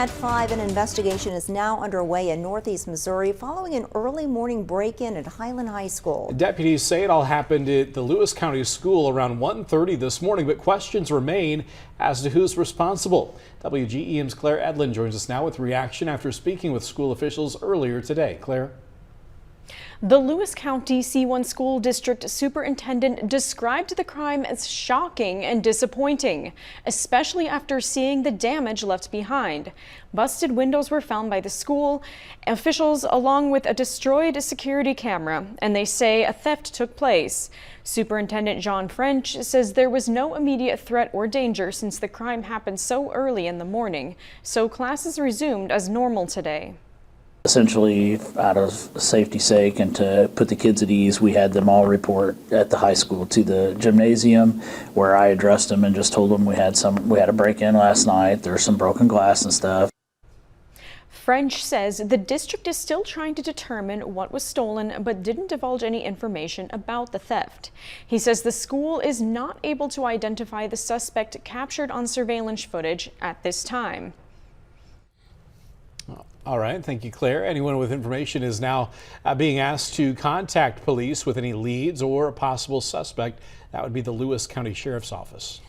At 5, an investigation is now underway in Northeast Missouri following an early morning break-in at Highland High School. Deputies say it all happened at the Lewis County School around 1:30 this morning, but questions remain as to who's responsible. WGEM's Claire Edlin joins us now with reaction after speaking with school officials earlier today. Claire? The Lewis County C1 School District Superintendent described the crime as shocking and disappointing, especially after seeing the damage left behind. Busted windows were found by the school officials along with a destroyed security camera, and they say a theft took place. Superintendent John French says there was no immediate threat or danger since the crime happened so early in the morning, so classes resumed as normal today. Essentially, out of safety's sake and to put the kids at ease, we had them all report at the high school to the gymnasium, where I addressed them and just told them we had a break-in last night. There's some broken glass and stuff. French says the district is still trying to determine what was stolen, but didn't divulge any information about the theft. He says the school is not able to identify the suspect captured on surveillance footage at this time. All right, thank you, Claire. Anyone with information is now being asked to contact police with any leads or a possible suspect. That would be the Lewis County Sheriff's Office.